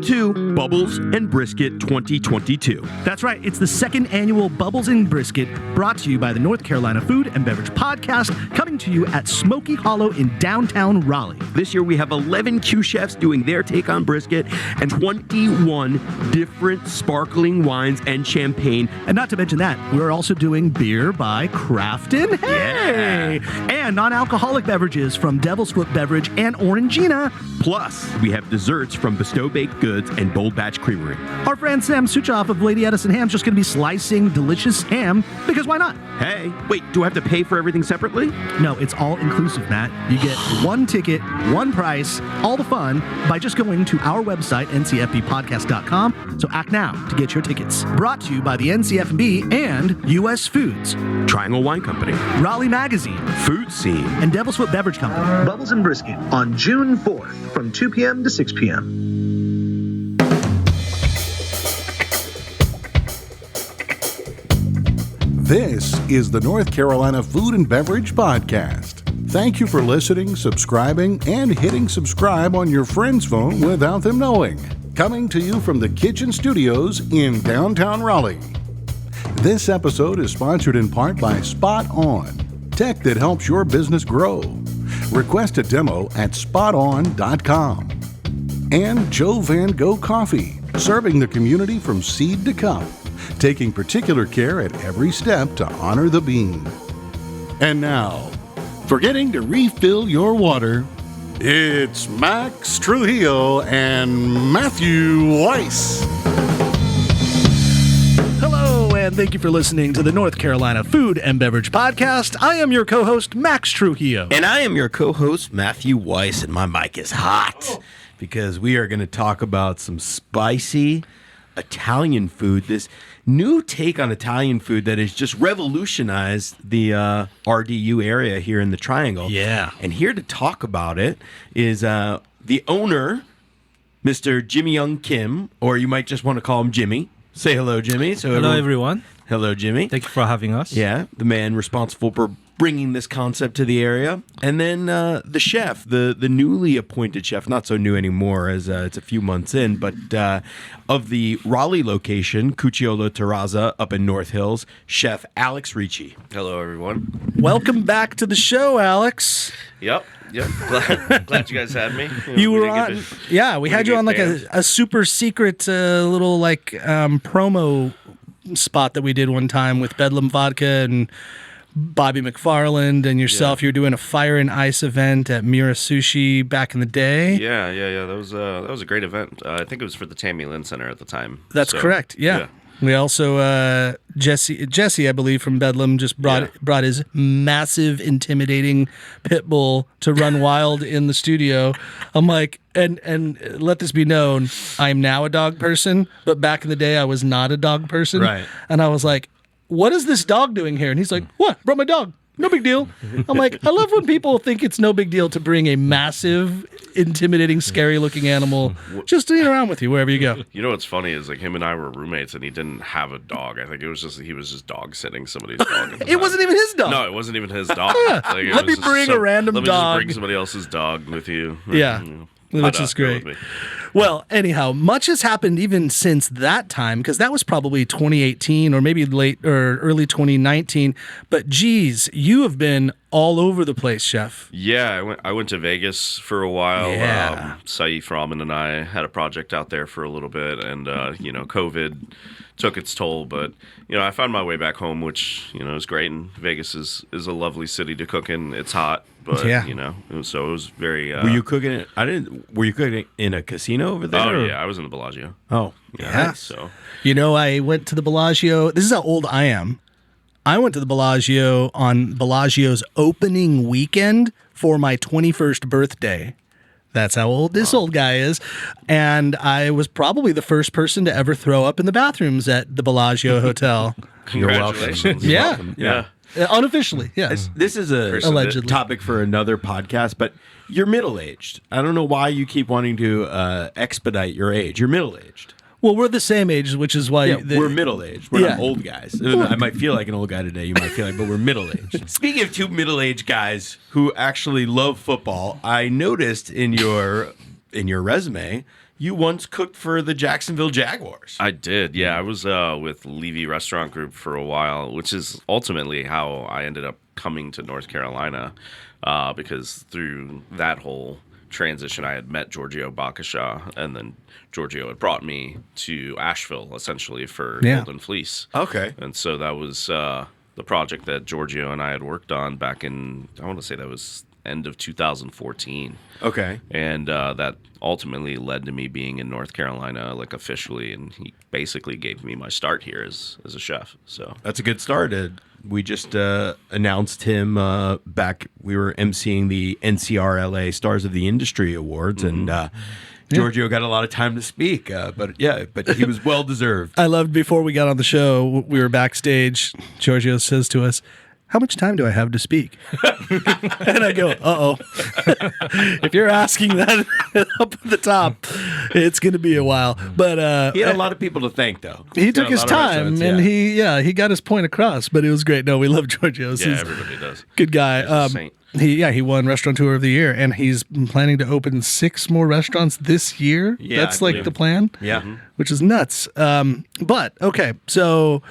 to Bubbles and Brisket 2022. That's right. It's the second annual Bubbles and Brisket, brought to you by the North Carolina Food and Beverage Podcast, coming to you at Smoky Hollow in downtown Raleigh. This year we have 11 Q chefs doing their take on brisket and 21 different sparkling wines and champagne. And not to mention that, we're also doing beer by Crafton. Hey! Yeah. And non-alcoholic beverages from Devil's Foot Beverage and Orangina. Plus, we have desserts from Bestow Baked Goods and Bold Batch Creamery. Our friend Sam Suchoff of Lady Edison Ham's just going to be slicing delicious ham, because why not? Hey, wait, do I have to pay for everything separately? No, it's all inclusive, Matt. You get one ticket, one price, all the fun by just going to our website, ncfbpodcast.com. So act now to get your tickets. Brought to you by the NCFB and U.S. Foods, Triangle Wine Company, Raleigh Magazine, Food Scene, and Devil's Foot Beverage Company. Bubbles and Brisket on June 4th from 2 p.m. to 6 p.m. This is the North Carolina Food and Beverage Podcast. Thank you for listening, subscribing, and hitting subscribe on your friend's phone without them knowing. Coming to you from the Kitchen Studios in downtown Raleigh. This episode is sponsored in part by Spot On, tech that helps your business grow. Request a demo at spoton.com. And Joe Van Gogh Coffee, serving the community from seed to cup, taking particular care at every step to honor the bean. And now, forgetting to refill your water, it's Max Trujillo and Matthew Weiss. Hello, and thank you for listening to the North Carolina Food and Beverage Podcast. I am your co-host, Max Trujillo. And I am your co-host, Matthew Weiss, and my mic is hot because we are going to talk about some spicy Italian food, this new take on Italian food that has just revolutionized the RDU area here in the Triangle. Yeah. And here to talk about it is the owner, Mr. Jimmy Young Kim, or you might just want to call him Jimmy. Say hello, Jimmy. Hello, everyone. Hello, Jimmy. Thank you for having us. Yeah, the man responsible for bringing this concept to the area. And then the chef, the newly appointed chef, not so new anymore as it's a few months in, but of the Raleigh location, Cucciolo Terrazza up in North Hills, Chef Alex Ricci. Hello, everyone. Welcome back to the show, Alex. Yep. Glad you guys had me. You were on, we had you on like a super secret little like promo spot that we did one time with Bedlam Vodka and Bobby McFarland and yourself. You were doing a Fire and Ice event at Mira Sushi back in the day. Yeah. That was a great event. I think it was for the Tammy Lynn Center at the time. That's correct. Yeah. We also Jesse, I believe, from Bedlam just brought his massive, intimidating pit bull to run wild in the studio. I'm like, and let this be known, I'm now a dog person, but back in the day I was not a dog person. Right. And I was like, what is this dog doing here? And he's like, what? Brought my dog. No big deal. I'm like, I love when people think it's no big deal to bring a massive, intimidating, scary-looking animal just to be around with you wherever you go. You know what's funny is like him and I were roommates and he didn't have a dog. I think he was just dog sitting somebody's dog. It wasn't even his dog. No, it wasn't even his dog. Like, Let me bring a random let me dog. Just bring somebody else's dog with you. Yeah. Which is great. Well, anyhow, much has happened even since that time, because that was probably 2018 or maybe late or early 2019. But geez, you have been all over the place, Chef. Yeah, I went to Vegas for a while. Yeah. Saif Rahman and I had a project out there for a little bit, and COVID took its toll. But I found my way back home, which is great. And Vegas is a lovely city to cook in. It's hot. But so it was very. Were you cooking it? Were you cooking in a casino over there? Oh yeah, I was in the Bellagio. Oh yeah. So I went to the Bellagio. This is how old I am. I went to the Bellagio on Bellagio's opening weekend for my 21st birthday. That's how old this old guy is. And I was probably the first person to ever throw up in the bathrooms at the Bellagio Hotel. Congratulations. Yeah. Welcome. Yeah. Unofficially, yes. This is a Allegedly. topic for another podcast, but you're middle-aged. I don't know why you keep wanting to expedite your age. You're middle-aged. Well, we're the same age, which is why... we're middle-aged. We're not old guys. I might feel like an old guy today. You might feel like, but we're middle-aged. Speaking of two middle-aged guys who actually love football, I noticed in your resume, you once cooked for the Jacksonville Jaguars. I did, yeah. I was with Levy Restaurant Group for a while, which is ultimately how I ended up coming to North Carolina, because through that whole transition, I had met Giorgio Bakasha, and then Giorgio had brought me to Asheville, essentially, for Golden Fleece. Okay. And so that was the project that Giorgio and I had worked on back in, I want to say that was end of 2014. Okay. And that ultimately led to me being in North Carolina, like officially, and he basically gave me my start here as a chef. So That's a good start. We just announced him back. We were emceeing the NCRLA Stars of the Industry Awards, and Giorgio got a lot of time to speak. But he was well deserved. I loved before we got on the show, we were backstage. Giorgio says to us, "How much time do I have to speak?" And I go, "Uh-oh." If you're asking that up at the top, it's going to be a while. But He had a lot of people to thank, though. he took Got a his lot of time, restaurants, and he got his point across. But it was great. No, we love Giorgio. yeah, He's everybody does. good guy. a saint. He won Restaurateur of the Year, and he's planning to open 6 more restaurants this year. Yeah, That's I like believe. the plan. Yeah. Which is nuts. But okay, so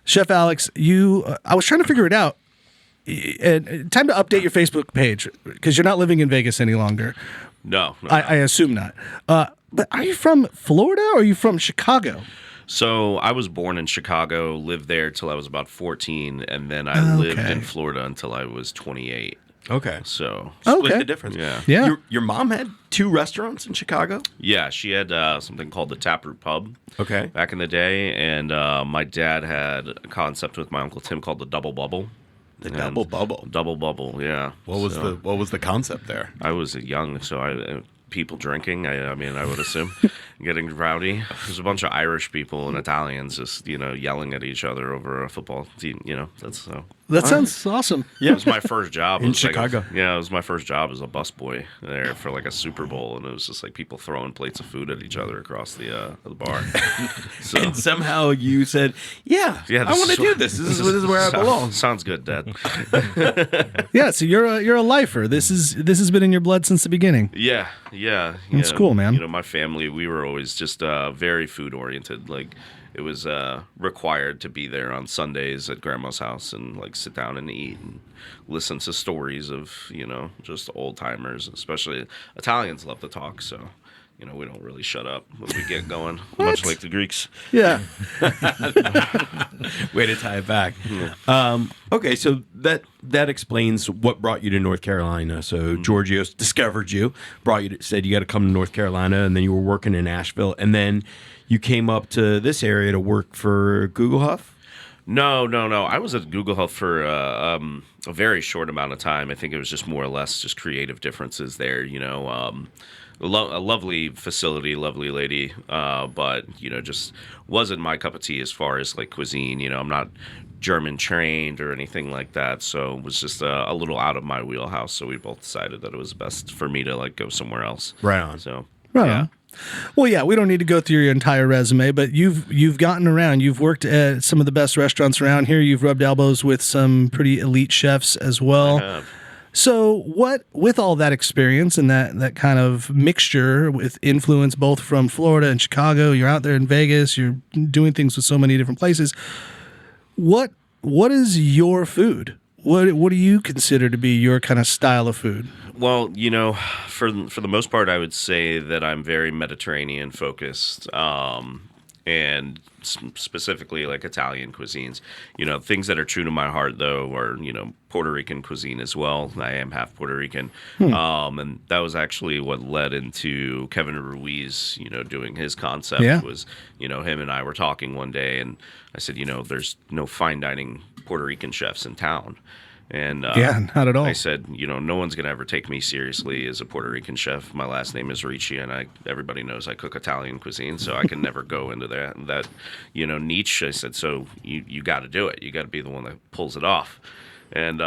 Chef Alex, I was trying to figure it out. And time to update your Facebook page because you're not living in Vegas any longer. No. I assume not. But are you from Florida or are you from Chicago? So I was born in Chicago, lived there till I was about 14, and then I lived in Florida until I was 28. Okay. So Split Okay. the difference. Yeah. Yeah. Your mom had 2 restaurants in Chicago? yeah, she had something called the Taproot Pub Okay. back in the day, and my dad had a concept with my Uncle Tim called the Double Bubble. The And Double Bubble. Double Bubble, yeah. What was So the concept there? I was young, so people drinking. I mean, I would assume getting rowdy. There's a bunch of Irish people and Italians just yelling at each other over a football team. That's so. That sounds awesome. It was my first job In It was Chicago. it was my first job as a busboy there for like a Super Bowl, and it was just like people throwing plates of food at each other across the bar. So And somehow you said, "Yeah, yeah, I want to do this. This is where I belong." Sounds good, Dad. Yeah, so you're a lifer. This has been in your blood since the beginning. Yeah. That's cool, man. My family, we were always just very food oriented. Like it was required to be there on Sundays at Grandma's house and like sit down and eat and listen to stories of just old timers. Especially Italians love to talk, so we don't really shut up when we get going, much like the Greeks. Yeah. Way to tie it back. Okay, so that explains what brought you to North Carolina. So Giorgio discovered you, said you got to come to North Carolina, and then you were working in Asheville, and then you came up to this area to work for Gogh. No. I was at Gogh for a very short amount of time. I think it was just more or less just creative differences there. A lovely facility, lovely lady, but just wasn't my cup of tea as far as like cuisine. I'm not German trained or anything like that, so it was just a little out of my wheelhouse. So we both decided that it was best for me to like go somewhere else. Right on. So Right yeah. on. Well, yeah, we don't need to go through your entire resume, but you've gotten around. You've worked at some of the best restaurants around here. You've rubbed elbows with some pretty elite chefs as well. I have. So with all that experience and that kind of mixture with influence both from Florida and Chicago, you're out there in Vegas, you're doing things with so many different places. What is your food? What do you consider to be your kind of style of food? Well, for the most part, I would say that I'm very Mediterranean focused, and specifically like Italian cuisines. Things that are true to my heart, though, are Puerto Rican cuisine as well. I am half Puerto Rican, and that was actually what led into Kevin Ruiz, doing his concept. Yeah. Was him and I were talking one day, and I said, there's no fine dining Puerto Rican chefs in town. And Yeah, not at all. I said, no one's going to ever take me seriously as a Puerto Rican chef. My last name is Ricci, and everybody knows I cook Italian cuisine, so I can never go into that niche. I said, so you got to do it. You got to be the one that pulls it off. And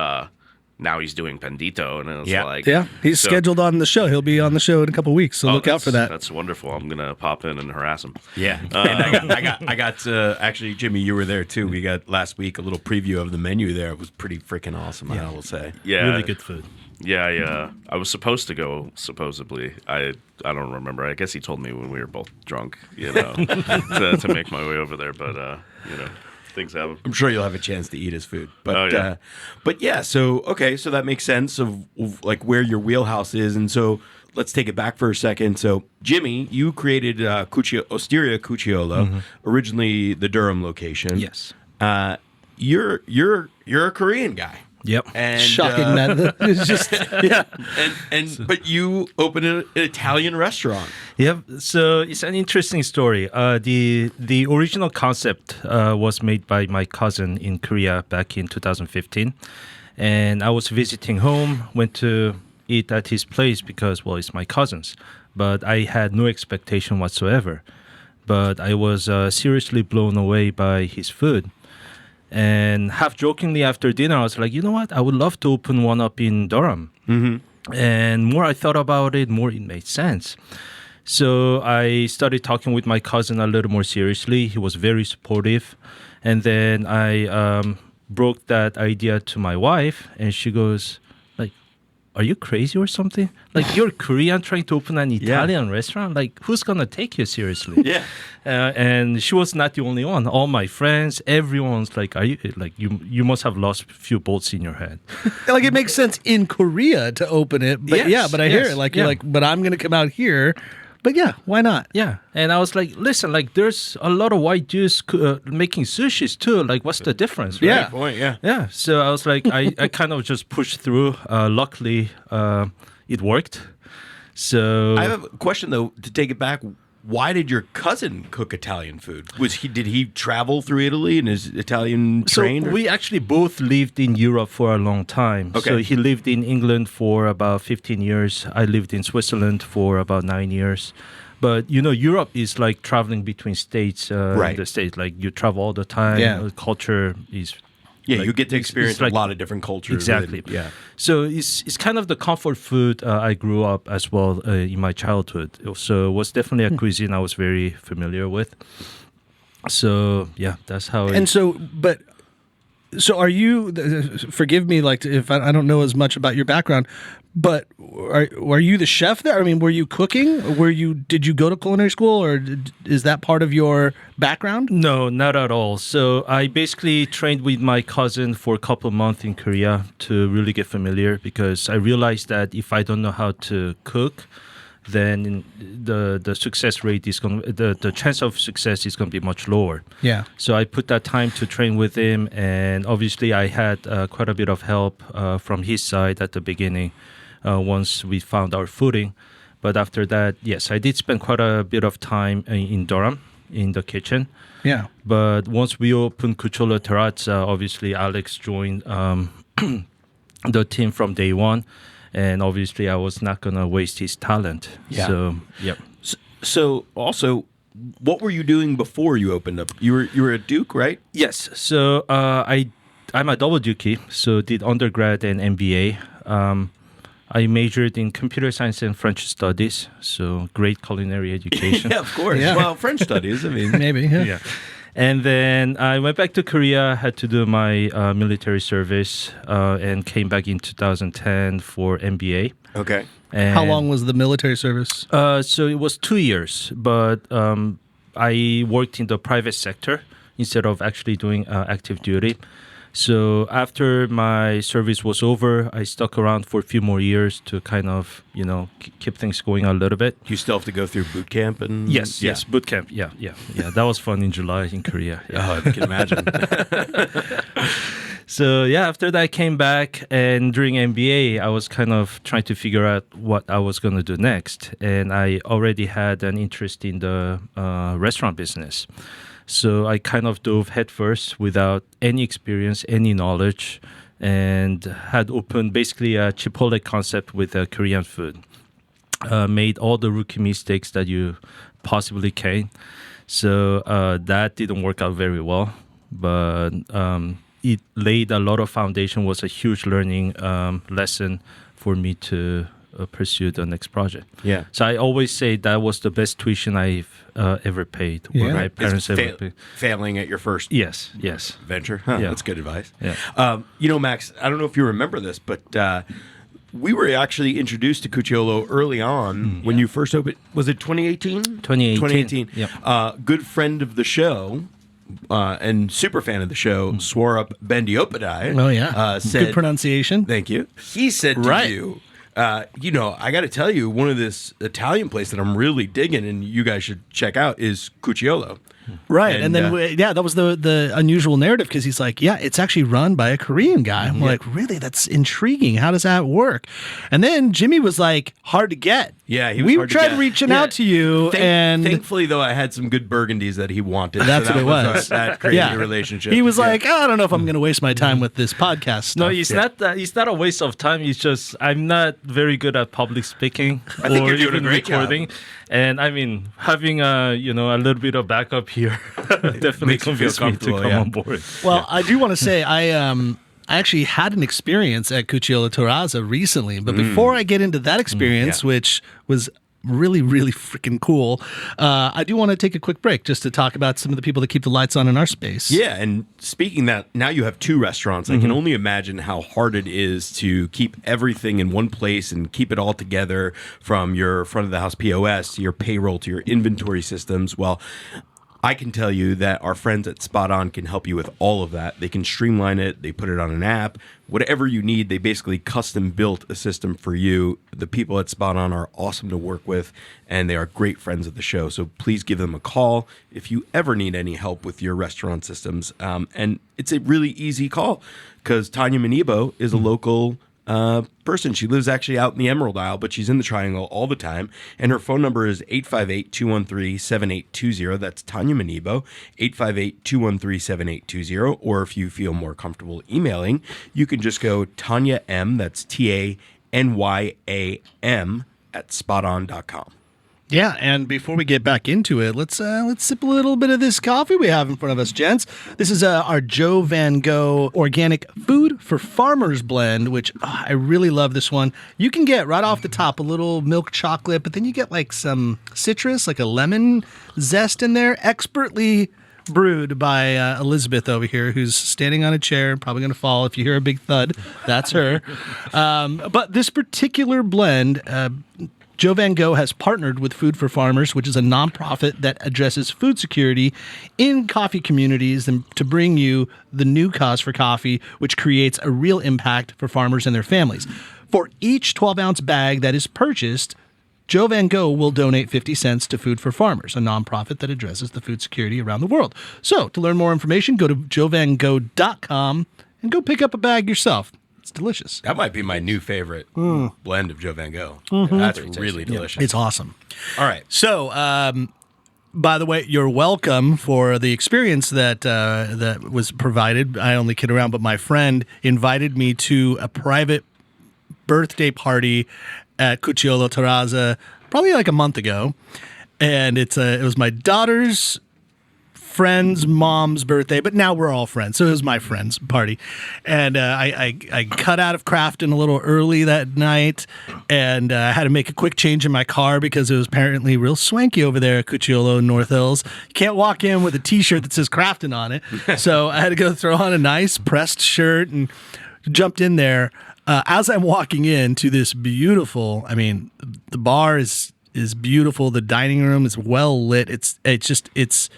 now he's doing Pandito, and it was like... Yeah, he's so- scheduled on the show. He'll be on the show in a couple weeks, so look out for that. That's wonderful. I'm going to pop in and harass him. Yeah, and I got actually, Jimmy, you were there too. We got last week a little preview of the menu there. It was pretty freaking awesome, I will say. Yeah. Really good food. I was supposed to go. Supposedly, I don't remember. I guess he told me when we were both drunk, to make my way over there. But things happen. I'm sure you'll have a chance to eat his food. But yeah. So that makes sense of like where your wheelhouse is, and so let's take it back for a second. So Jimmy, you created Osteria Cucciolo, originally the Durham location. Yes. You're a Korean guy. Yep. And, Shocking that it's just but you opened an Italian restaurant. Yep. So it's an interesting story. The original concept was made by my cousin in Korea back in 2015, and I was visiting home. Went to eat at his place because, well, it's my cousin's. But I had no expectation whatsoever. But I was seriously blown away by his food. And half jokingly after dinner, I was like, you know what? I would love to open one up in Durham. Mm-hmm. And more I thought about it, more it made sense. So I started talking with my cousin a little more seriously. He was very supportive. And then I broke that idea to my wife, and she goes, like, are you crazy or something? Like, you're Korean trying to open an Italian restaurant? Like, who's going to take you seriously? Yeah. And she was not the only one. All my friends, everyone's like, "Are you like you must have lost a few bolts in your head." like it makes sense in Korea to open it, but I hear it like you're like, but I'm gonna come out here. But yeah, why not? Yeah, and I was like, listen, like there's a lot of white Jews making sushis too. Like, what's the difference? Right? Yeah. Good point. Yeah. Yeah. So I was like, I kind of just pushed through. Luckily, it worked. So I have a question though to take it back. Why did your cousin cook Italian food? Did he travel through Italy and is Italian trained? So we actually both lived in Europe for a long time. Okay. So he lived in England for about 15 years. I lived in Switzerland for about 9 years. But, Europe is like traveling between states. Right. The states, like you travel all the time. Yeah. Culture is... Yeah, you get to experience like, a lot of different cultures. Exactly. Yeah. So it's kind of the comfort food I grew up as well in my childhood. So it was definitely a cuisine I was very familiar with. So yeah, that's how. So are you? Forgive me, like if I don't know as much about your background, but are you the chef there? I mean, were you cooking? Did you go to culinary school, or is that part of your background? No, not at all. So I basically trained with my cousin for a couple of months in Korea to really get familiar, because I realized that if I don't know how to cook, then the success rate is going the chance of success is going to be much lower. Yeah. So I put that time to train with him, and obviously I had quite a bit of help from his side at the beginning once we found our footing. But after that, yes, I did spend quite a bit of time in Durham in the kitchen. Yeah. But once we opened Cucciolo Terrazza, obviously Alex joined the team from day one. And obviously, I was not going to waste his talent. Yeah. So, yep. So also, what were you doing before you opened up? You were a Duke, right? Yes. So I'm a double Dukey, so did undergrad and MBA. I majored in computer science and French studies, so great culinary education. Yeah, of course. Yeah. Well, French studies, I mean. Maybe. Yeah. Yeah. And then I went back to Korea, had to do my military service, and came back in 2010 for MBA. Okay. And How long was the military service? So it was 2 years, but I worked in the private sector instead of actually doing active duty. So after my service was over, I stuck around for a few more years to kind of, keep things going a little bit. You still have to go through boot camp and Yes, boot camp. Yeah. That was fun in July in Korea. Yeah. Oh, I can imagine. So after that I came back, and during MBA, I was kind of trying to figure out what I was going to do next. And I already had an interest in the restaurant business. So I kind of dove headfirst without any experience, any knowledge, and had opened basically a Chipotle concept with Korean food. Made all the rookie mistakes that you possibly can. So that didn't work out very well, but it laid a lot of foundation, was a huge learning lesson for me to pursue the next project. Yeah. So I always say that was the best tuition I've ever paid. Yeah. Or my parents ever paid. Failing at your first Yes. venture. Huh, Yeah. That's good advice. Yeah. Max, I don't know if you remember this, but we were actually introduced to Cucciolo early on when you first opened. Was it 2018? 2018. Yep. Good friend of the show. And super fan of the show, Swarup Bandiopadai. Oh, yeah. Said, Good pronunciation. Thank you. He said to you, I got to tell you, one of this Italian place that I'm really digging and you guys should check out is Cucciolo. Right. And then, that was the unusual narrative because he's like, yeah, it's actually run by a Korean guy. I'm like, really? That's intriguing. How does that work? And then Jimmy was like, hard to get. Yeah, he was we hard to tried get. reaching out to you. and thankfully, though, I had some good burgundies that he wanted. That's so what it was. That created a relationship. He was like, I don't know if I'm going to waste my time with this podcast stuff. No, it's not that. It's not a waste of time. It's just I'm not very good at public speaking I think or you're doing a even great recording. job. And I mean, having a little bit of backup here definitely Makes you feel convinced me to comfortable, come yeah. on board. Well, I do want to say I actually had an experience at Cucciolo Terrazza recently, but before I get into that experience, which was really, really freaking cool, I do want to take a quick break just to talk about some of the people that keep the lights on in our space. Yeah, and speaking that, now you have two restaurants. I can only imagine how hard it is to keep everything in one place and keep it all together from your front of the house POS to your payroll to your inventory systems. Well, I can tell you that our friends at Spot On can help you with all of that. They can streamline it. They put it on an app. Whatever you need, they basically custom built a system for you. The people at Spot On are awesome to work with, and they are great friends of the show. So please give them a call if you ever need any help with your restaurant systems. And it's a really easy call because Tanya Manibo is a local person. She lives actually out in the Emerald Isle, but she's in the Triangle all the time. And her phone number is 858-213-7820. That's Tanya Manibo, 858-213-7820. Or if you feel more comfortable emailing, you can just go Tanya M, that's TANYAM, at spoton.com. Yeah, and before we get back into it, let's sip a little bit of this coffee we have in front of us, gents. This is our Joe Van Gogh Organic Food for Farmers blend, which I really love this one. You can get right off the top a little milk chocolate, but then you get like some citrus, like a lemon zest in there, expertly brewed by Elizabeth over here, who's standing on a chair, probably going to fall if you hear a big thud. That's her. But this particular blend, Joe Van Gogh has partnered with Food for Farmers, which is a nonprofit that addresses food security in coffee communities and to bring you the new cause for coffee, which creates a real impact for farmers and their families. For each 12-ounce bag that is purchased, Joe Van Gogh will donate 50 cents to Food for Farmers, a nonprofit that addresses the food security around the world. So to learn more information, go to joevangogh.com and go pick up a bag yourself. It's delicious. That might be my new favorite blend of Joe Van Gogh. That's really delicious. It's awesome. All right. So, by the way, you're welcome for the experience that was provided. I only kid around, but my friend invited me to a private birthday party at Cucciolo Terrazza probably like a month ago. And it was my daughter's friend's mom's birthday, but now we're all friends. So it was my friend's party. And I cut out of Crafton a little early that night and I had to make a quick change in my car because it was apparently real swanky over there at Cucciolo North Hills. You can't walk in with a t-shirt that says Crafton on it. So I had to go throw on a nice pressed shirt and jumped in there. As I'm walking into this beautiful, I mean, the bar is beautiful. The dining room is well lit. It's It's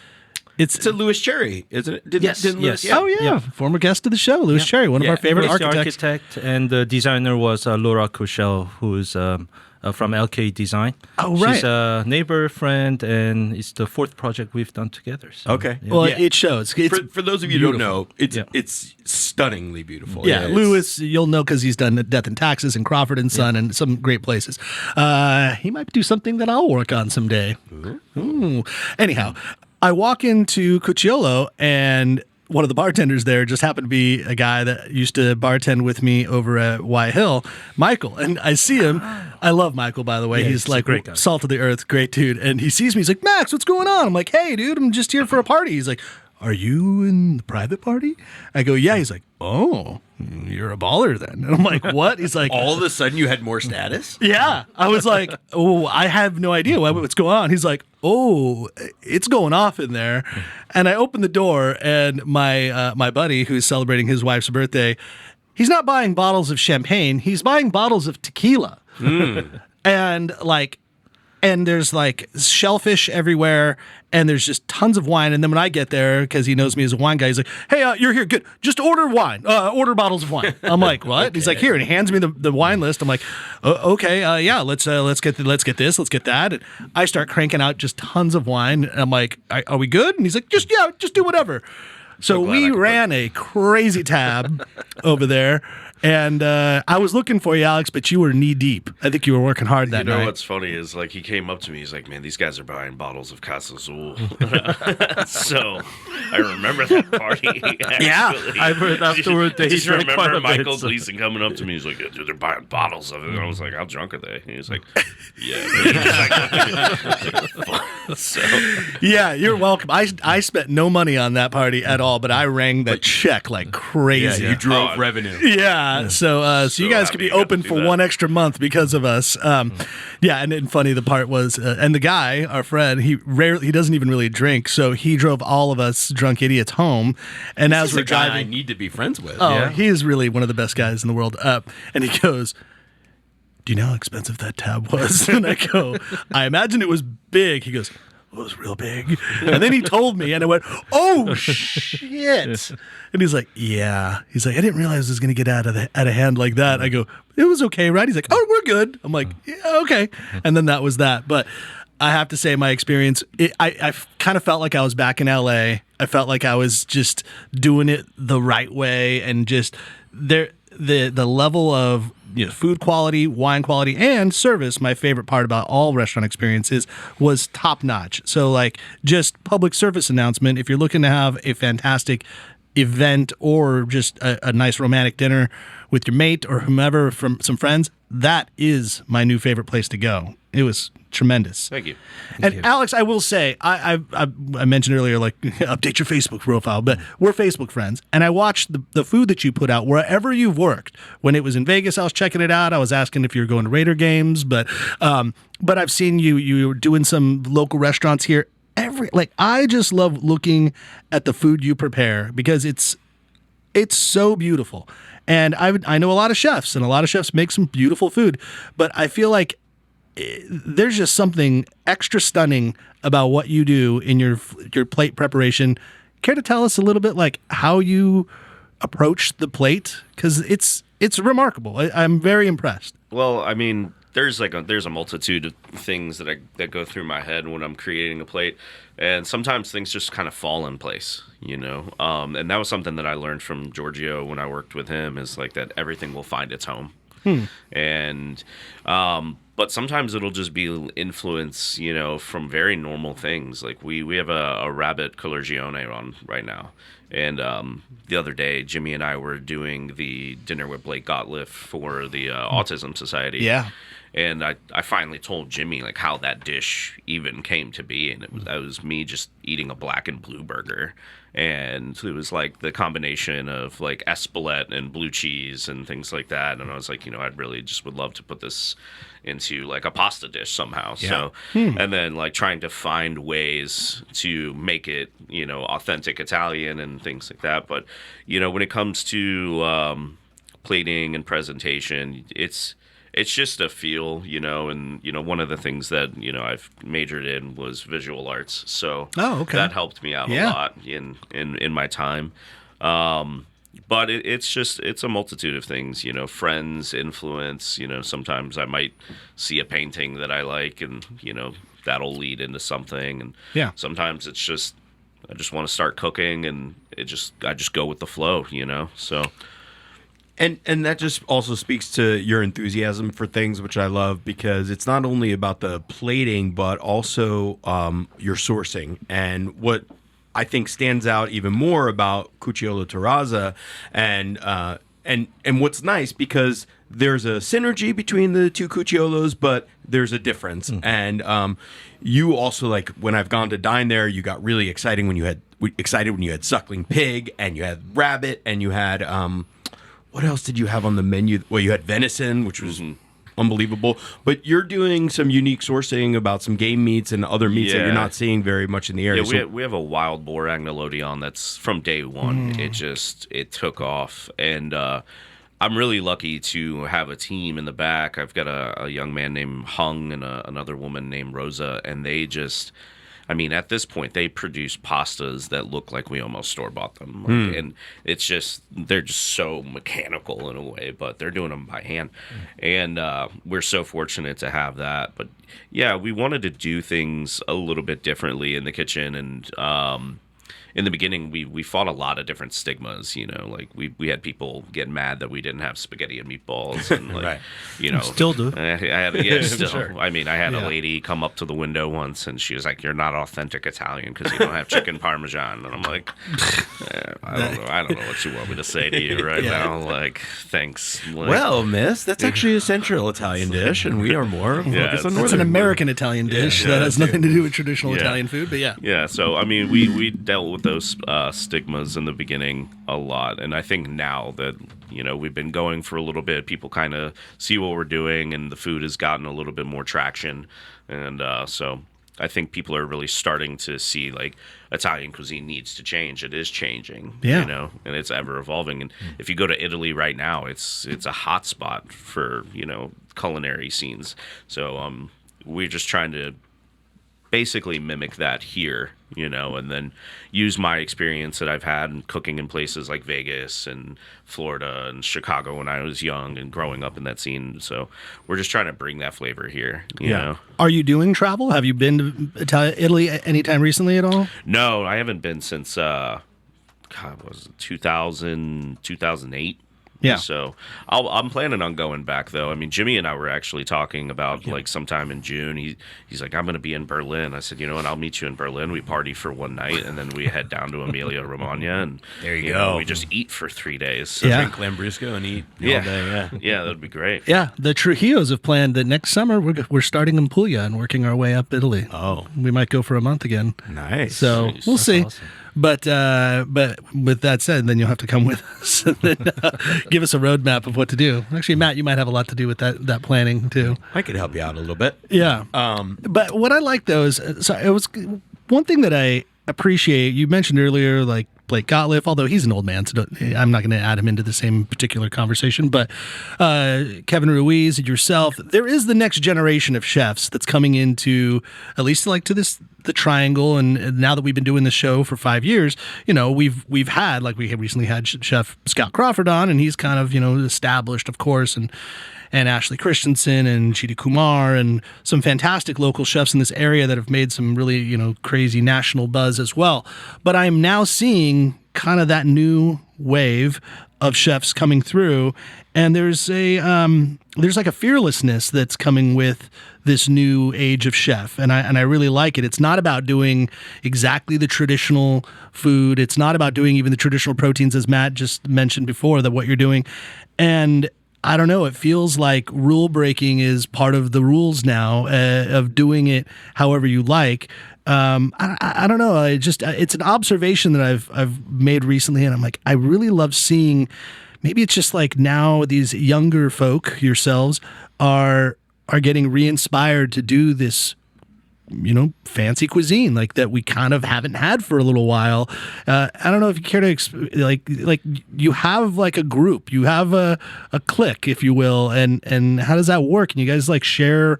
a Louis Cherry, isn't it? Yes. Yeah. Oh, yeah. Former guest of the show, Louis Cherry, one of our favorite He was the architects. architect, and the designer was Laura Cushel, who's from LK Design. Oh, right. She's a neighbor friend, and it's the fourth project we've done together. So, Okay. yeah. Well, Yeah. it shows. It's For those of you who don't beautiful. know, it's stunningly beautiful. Yeah, it's- Louis, you'll know because he's done Death and Taxes and Crawford and Son and some great places. He might do something that I'll work on someday. Ooh. Anyhow, I walk into Cucciolo and one of the bartenders there just happened to be a guy that used to bartend with me over at Y Hill, Michael. And I see him. I love Michael, by the way. Yeah, he's he's a like great guy. salt of the earth, great dude. And he sees me. He's like, Max, what's going on? I'm like, hey, dude, I'm just here for a party. He's like, are you in the private party? I go, yeah. He's like, oh, you're a baller then. And I'm like, what? He's like, all of a sudden you had more status? yeah. I was like, oh, I have no idea what's going on. He's like, oh, it's going off in there. And I opened the door and my buddy who's celebrating his wife's birthday he's not buying bottles of champagne. He's buying bottles of tequila. And there's like shellfish everywhere, and there's just tons of wine. And then when I get there, because he knows me as a wine guy, he's like, "Hey, you're here, good. Just order wine. Order bottles of wine." I'm like, "What?" Okay. He's like, "Here," and he hands me the wine list. I'm like, "Okay, yeah, let's get this, let's get that." And I start cranking out just tons of wine. And I'm like, "Are we good?" And he's like, "Just do whatever." So we ran a crazy tab over there. And I was looking for you, Alex, but you were knee deep. I think you were working hard that night. You know what's funny is, like, he came up to me. He's like, "Man, these guys are buying bottles of Casa Azul." So I remember that party. Actually. Yeah, I've heard afterward that I he just drank quite remember a bit, Michael so- Gleason coming up to me. He's like, "Dude, they're buying bottles of it." And I was like, "How drunk are they?" And he's like, "Yeah." So Yeah, you're welcome. I spent no money on that party at all, but I rang the check like crazy. Yeah, you drove Oh, revenue. Yeah, so you guys could happy be you got open to do for that. one extra month because of us. Yeah, and then funny the part was, and the guy, our friend, he doesn't even really drink, so he drove all of us drunk idiots home. And This as is we're a guy I driving, need to be friends with. oh, he is really one of the best guys in the world. And he goes, "Do you know how expensive that tab was?" And I go, "I imagine it was big." He goes, "Well, it was real big." And then he told me, and I went, "Oh shit!" And he's like, "Yeah." He's like, "I didn't realize it was going to get out of hand like that." I go, "It was okay, right?" He's like, "Oh, we're good." I'm like, "Yeah, okay." And then that was that. But I have to say, my experience, I kind of felt like I was back in LA. I felt like I was just doing it the right way, and just the level of food quality, wine quality, and service. My favorite part about all restaurant experiences was top notch. So, like, just public service announcement: if you're looking to have a fantastic event or just a nice romantic dinner with your mate or whomever from some friends, that is my new favorite place to go. It was tremendous. thank you. And Alex, I will say, I mentioned earlier, like, update your Facebook profile, but we're Facebook friends, and I watched the food that you put out wherever you've worked. When it was in Vegas, I was checking it out. I was asking if you were going to Raider games, but I've seen you were doing some local restaurants here. I just love looking at the food you prepare because it's so beautiful. And I know a lot of chefs, and a lot of chefs make some beautiful food, but I feel like there's just something extra stunning about what you do in your plate preparation. Care to tell us a little bit, like, how you approach the plate? Because it's remarkable. I'm very impressed. Well, I mean, there's a multitude of things that go through my head when I'm creating a plate, and sometimes things just kind of fall in place, and that was something that I learned from Giorgio when I worked with him, is like that everything will find its home. And but sometimes it'll just be influence, from very normal things. Like we have a rabbit collegione on right now. And the other day, Jimmy and I were doing the dinner with Blake Gottlieb for the Autism Society. Yeah. And I finally told Jimmy, like, how that dish even came to be. And that was me just eating a black and blue burger. And it was like the combination of like Espelette and blue cheese and things like that. And I was like, I'd really just would love to put this into like a pasta dish somehow. Yeah. So, and then like trying to find ways to make it, authentic Italian and things like that. But, when it comes to plating and presentation, it's just a feel, and, one of the things that, I've majored in was visual arts. So that helped me out a lot in my time. But it's a multitude of things, friends, influence, sometimes I might see a painting that I like and, that'll lead into something. And sometimes it's just, I just want to start cooking and I just go with the flow, so. And that just also speaks to your enthusiasm for things, which I love, because it's not only about the plating, but also your sourcing. And what I think stands out even more about Cucciolo Terrazza, and what's nice, because there's a synergy between the two Cucciolos, but there's a difference. And you also, like, when I've gone to dine there, you got really excited when you had suckling pig, and you had rabbit, and you had what else did you have on the menu? Well, you had venison, which was unbelievable. But you're doing some unique sourcing about some game meats and other meats that you're not seeing very much in the area. Yeah, we have a wild boar agnolodion that's from day one. It took off. And I'm really lucky to have a team in the back. I've got a young man named Hung and another woman named Rosa, and they just, I mean, at this point, they produce pastas that look like we almost store-bought them. And it's just, they're just so mechanical in a way, but they're doing them by hand. And we're so fortunate to have that. But yeah, we wanted to do things a little bit differently in the kitchen. And in the beginning, we fought a lot of different stigmas, you know, like we had people get mad that we didn't have spaghetti and meatballs, and like, you know, Still do. I had, yeah, still. Sure. I mean, I had a lady come up to the window once, and she was like, "You're not authentic Italian because you don't have chicken parmesan." And I'm like, I don't know what you want me to say to you right now. Like, thanks. Like, Well, miss, that's actually a Central Italian dish, and we are more focused on it's It's Northern. an American Italian dish that has nothing to do with traditional Italian food, but yeah. Yeah, so I mean, we dealt with those stigmas in the beginning a lot, and I think now that, you know, we've been going for a little bit, people kind of see what we're doing, and the food has gotten a little bit more traction, and so I think people are really starting to see, like, Italian cuisine needs to change. It is changing, you know, and it's ever evolving. And if you go to Italy right now, it's a hot spot for, you know, culinary scenes. So we're just trying to basically mimic that here, you know, and then use my experience that I've had in cooking in places like Vegas and Florida and Chicago when I was young and growing up in that scene. So we're just trying to bring that flavor here, you know. Are you doing travel? Have you been to Italy anytime recently at all? No, I haven't been since God, was it 2008? Yeah. So I'm planning on going back, though. I mean, Jimmy and I were actually talking about like sometime in June. He's like, I'm going to be in Berlin. I said, you know what? I'll meet you in Berlin. We party for one night, and then we head down to Emilia Romagna, and There you know, go. we just eat for 3 days. So Yeah. Drink Lambrusco and eat all yeah, day. yeah, that'd be great. Yeah, the Trujillos have planned that next summer we're starting in Puglia and working our way up Italy. Oh, We might go for a month again. nice. So Nice. we'll That's see. awesome. But with that said, then you'll have to come with us and then, give us a roadmap of what to do. Actually, Matt, you might have a lot to do with that planning too. I could help you out a little bit. Yeah. But what I like though is, so it was one thing that I appreciate. You mentioned earlier, like Blake Gottlieb, although he's an old man, so I'm not going to add him into the same particular conversation. But Kevin Ruiz and yourself, there is the next generation of chefs that's coming into, at least like to the Triangle, and now that we've been doing this show for 5 years, you know, we've had, like, we recently had Chef Scott Crawford on, and he's kind of, you know, established, of course, and Ashley Christensen and Chidi Kumar and some fantastic local chefs in this area that have made some really, you know, crazy national buzz as well. But I'm now seeing kind of that new wave of chefs coming through, and there's like a fearlessness that's coming with this new age of chef, and I really like it. It's not about doing exactly the traditional food. It's not about doing even the traditional proteins, as Matt just mentioned before, that what you're doing. And I don't know, it feels like rule breaking is part of the rules now, of doing it however you like. I don't know. It's an observation that I've made recently, and I'm like, I really love seeing. Maybe it's just like now these younger folk, yourselves, are getting re-inspired to do this, you know, fancy cuisine like that we kind of haven't had for a little while. I don't know if you care to like you have like a group, you have a clique, if you will, and how does that work? And you guys like share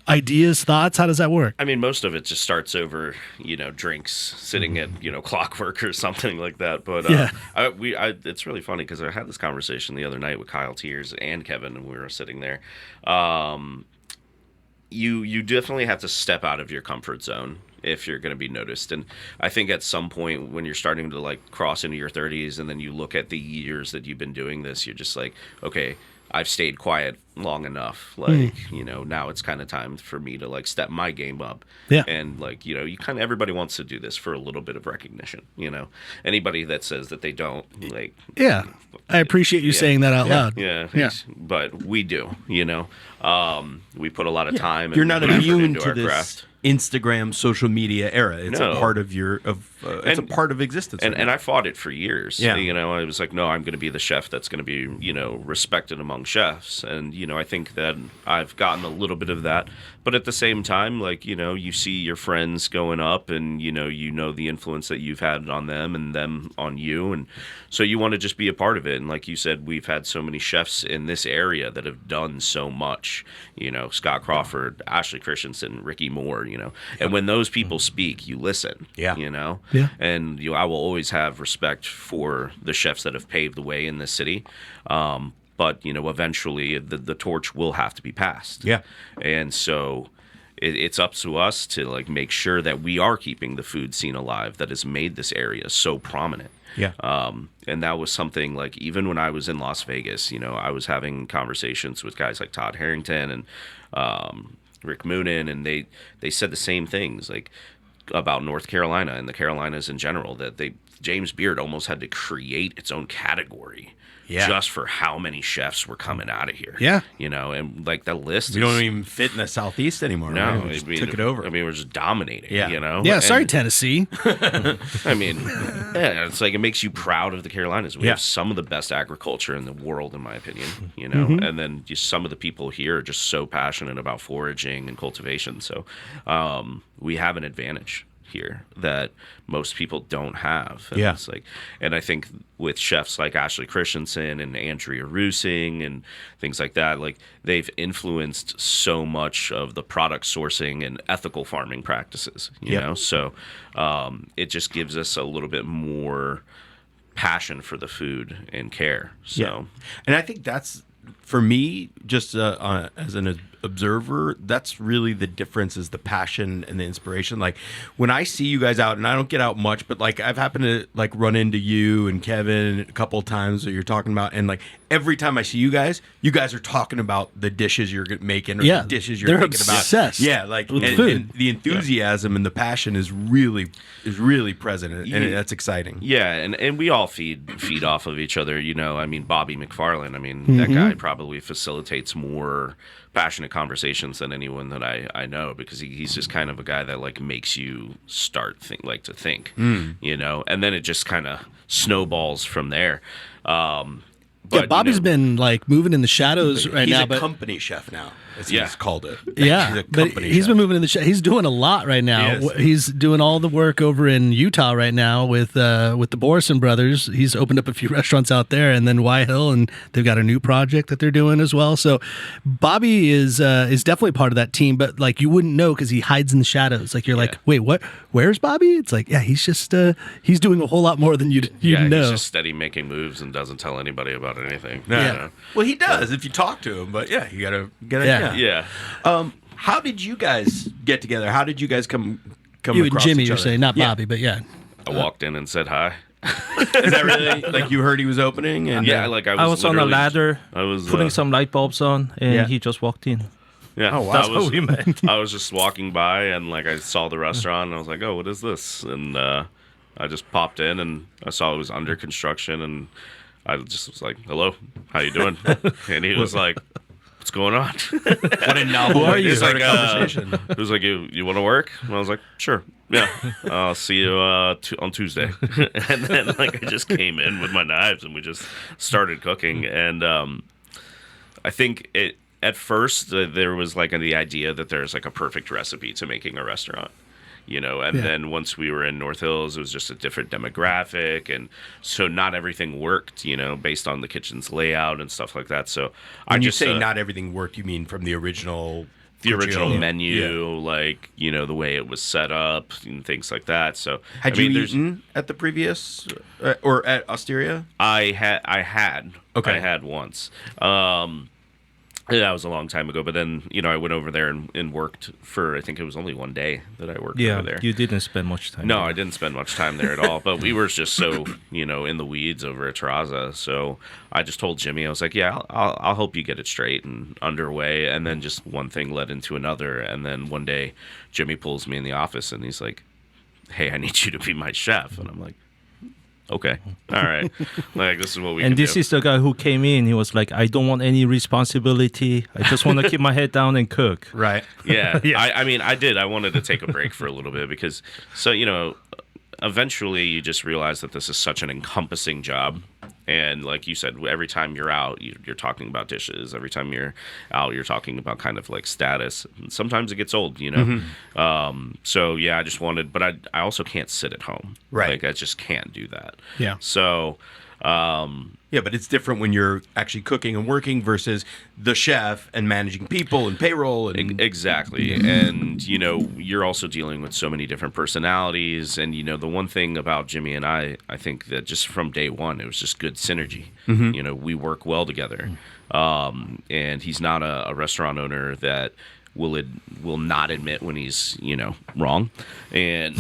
ideas, thoughts? How does that work? I mean, most of it just starts over, you know, drinks, sitting at, you know, Clockwork or something like that. But it's really funny because I had this conversation the other night with Kyle Tears and Kevin, and we were sitting there. You definitely have to step out of your comfort zone if you're going to be noticed. And I think at some point when you're starting to like cross into your 30s and then you look at the years that you've been doing this, you're just like, okay, I've stayed quiet long enough. Like, you know, now it's kind of time for me to like step my game up. Yeah. And like, you know, everybody wants to do this for a little bit of recognition, you know. Anybody that says that they don't, like, Yeah. I appreciate you saying that out loud. yeah. But we do, you know. We put a lot of time You're not and effort immune into to our this. craft. Instagram social media era. It's No. a part of it's a part of existence. And I fought it for years. Yeah. I was like, no, I'm going to be the chef that's going to be, respected among chefs. And, I think that I've gotten a little bit of that. But at the same time, like, you see your friends going up and, the influence that you've had on them and them on you. And so you want to just be a part of it. And like you said, we've had so many chefs in this area that have done so much, Scott Crawford, Ashley Christensen, Ricky Moore, and when those people speak, you listen, Yeah. Yeah. and I will always have respect for the chefs that have paved the way in this city. But eventually the torch will have to be passed. Yeah. And so it's up to us to like make sure that we are keeping the food scene alive that has made this area so prominent. Yeah. And that was something like even when I was in Las Vegas, I was having conversations with guys like Todd Harrington and Rick Moonen, and they said the same things like about North Carolina and the Carolinas in general, that James Beard almost had to create its own category. Yeah. Just for how many chefs were coming out of here. Yeah. And like the list We don't even fit in the Southeast anymore. no, right? We just took it over. I mean, we're just dominating, Yeah. Yeah, And, sorry, Tennessee. I mean, yeah, it's like it makes you proud of the Carolinas. We Yeah. have some of the best agriculture in the world, in my opinion, Mm-hmm. and then just some of the people here are just so passionate about foraging and cultivation. So we have an advantage here that most people don't have. And Yeah. it's like, and I think with chefs like Ashley Christensen and Andrea Rusing and things like that, like they've influenced so much of the product sourcing and ethical farming practices, you Yep. know? So it just gives us a little bit more passion for the food and care. So Yeah. And I think that's, for me, just as an observer, that's really the difference, is the passion and the inspiration. Like when I see you guys out, and I don't get out much, but like I've happened to like run into you and Kevin a couple of times that you're talking about, and like every time I see you guys are talking about the dishes you're making or Yeah, the dishes they're you're thinking obsessed about. Yeah, like with and food. the enthusiasm and the passion is really present, and that's exciting. yeah, and we all feed off of each other, I mean, Bobby McFarland, I mean, that guy probably facilitates more passionate conversations than anyone that I know, because he's just kind of a guy that like makes you start to think, and then it just kind of snowballs from there. Yeah, Bobby's been like moving in the shadows right He's now, a but company chef now, as Yeah. he's called it. yeah, he's a but company he's chef. been moving in the he's doing a lot right now. He is. He's doing all the work over in Utah right now with the Borison brothers. He's opened up a few restaurants out there, and then Y Hill, and they've got a new project that they're doing as well. So Bobby is definitely part of that team, but like you wouldn't know because he hides in the shadows. Like you're like, wait, what? Where's Bobby? It's like, yeah, he's just he's doing a whole lot more than you Yeah, know. he's just steady making moves and doesn't tell anybody about anything. Yeah. you know? Well, he does if you talk to him, but yeah, you gotta Yeah. Yeah. How did you guys get together? How did you guys come You and across Jimmy, each you're other? saying, not Yeah. Bobby, but yeah. I walked in and said hi. Is that really like you heard he was opening? And Yeah, like I was on a literally- ladder I was putting some light bulbs on, and Yeah. he just walked in. Yeah, Oh, wow. That's I was, how we met. I was just walking by and like I saw the restaurant and I was like, oh, what is this? And I just popped in and I saw it was under construction and I just was like, hello, how you doing? And he was like, what's going on? what a novel way to He's start like, a conversation. He was like, you want to work? And I was like, sure. Yeah, I'll see you on Tuesday. And then like I just came in with my knives and we just started cooking. And I think at first there was like the idea that there's like a perfect recipe to making a restaurant. And then once we were in North Hills, it was just a different demographic, and so not everything worked, based on the kitchen's layout and stuff like that. So When I you just say not everything worked, you mean from the original Trujillo? menu, like the way it was set up and things like that. So Had I mean, you there's- eaten at the previous or at Osteria? I had. Okay. I had once. That was a long time ago, but then I went over there and worked for, I think it was only one day that I worked Yeah, over there. you didn't spend much time. No, there. I didn't spend much time there at all. But we were just so, in the weeds over at Terraza. So I just told Jimmy, I was like, yeah, I'll help you get it straight and underway. And then just one thing led into another. And then one day, Jimmy pulls me in the office and he's like, hey, I need you to be my chef. And I'm like, okay, all right. Like, this is what we And can this do. is the guy who came in. He was like, I don't want any responsibility. I just want to keep my head down and cook. Right. Yeah, Yes. I mean, I did. I wanted to take a break for a little bit because, so, eventually you just realize that this is such an encompassing job. And like you said, every time you're out, you're talking about dishes. Every time you're out, you're talking about kind of like status. Sometimes it gets old, So, yeah, I just wanted, but I also can't sit at home. Right. Like, I just can't do that. Yeah. So, Yeah, but it's different when you're actually cooking and working versus the chef and managing people and payroll. And exactly. And, you're also dealing with so many different personalities. And, the one thing about Jimmy and I think that just from day one, it was just good synergy. We work well together. And he's not a restaurant owner that will not admit when he's wrong, and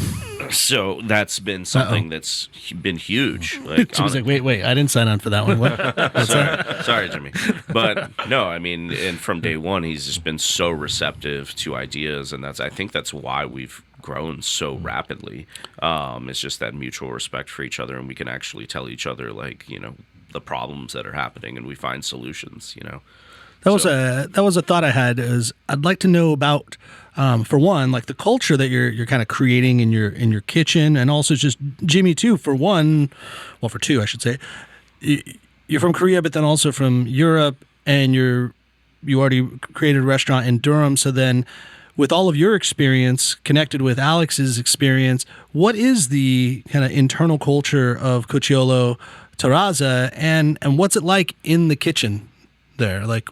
so that's been something that's been huge. Like, Jimmy's like, wait, I didn't sign on for that one. What? sorry, Jimmy, but no, I mean, and from day one, he's just been so receptive to ideas, and I think that's why we've grown so rapidly. It's just that mutual respect for each other, and we can actually tell each other, like, the problems that are happening, and we find solutions. That was a thought I had. Is I'd like to know about, for one, like the culture that you're kind of creating in your kitchen, and also just Jimmy too. For two, I should say. You're from Korea, but then also from Europe, and you already created a restaurant in Durham. So then, with all of your experience connected with Alex's experience, what is the kind of internal culture of Trujillo Terraza, and what's it like in the kitchen there, like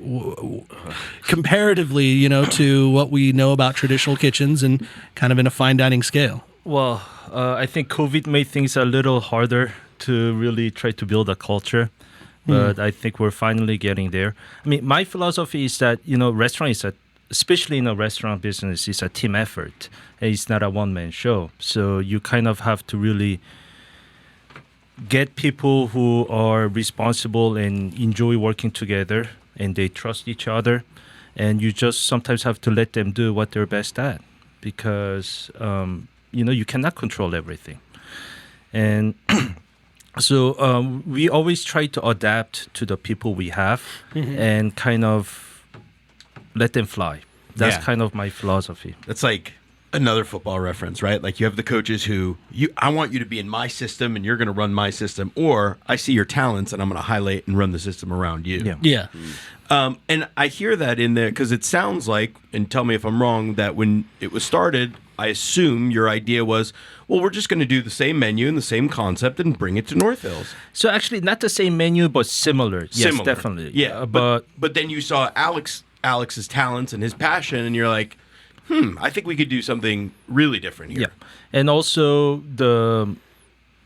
comparatively, to what we know about traditional kitchens and kind of in a fine dining scale? Well, I think COVID made things a little harder to really try to build a culture, but I think we're finally getting there. I mean, my philosophy is that, restaurant is especially in a restaurant business, it's a team effort. It's not a one-man show. So you kind of have to really get people who are responsible and enjoy working together, and they trust each other, and you just sometimes have to let them do what they're best at, because you cannot control everything. And so we always try to adapt to the people we have and kind of let them fly. That's kind of my philosophy. That's like another football reference, right? Like, you have the coaches who I want you to be in my system and you're going to run my system, or I see your talents and I'm going to highlight and run the system around you. Yeah. And I hear that in there because it sounds like, and tell me if I'm wrong, that when it was started, I assume your idea was, well, we're just going to do the same menu and the same concept and bring it to North Hills. So actually, not the same menu, but similar. Yes, Similar. definitely. Yeah, but then you saw Alex's talents and his passion, and you're like, I think we could do something really different here. Yeah. And also the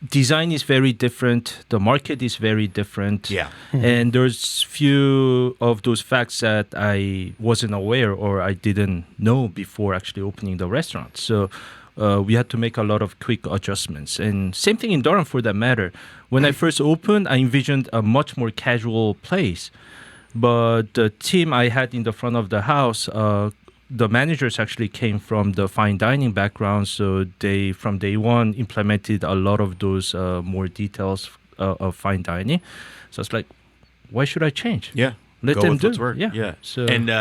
design is very different. The market is very different. Yeah. And there's few of those facts that I wasn't aware or I didn't know before actually opening the restaurant. So we had to make a lot of quick adjustments. And same thing in Durham for that matter. When I first opened, I envisioned a much more casual place. But the team I had in the front of the house, the managers actually came from the fine dining background, so they, from day one, implemented a lot of those more details of fine dining. So it's like, why should I change? Yeah. Let Go them with do. what's work. Yeah. So, and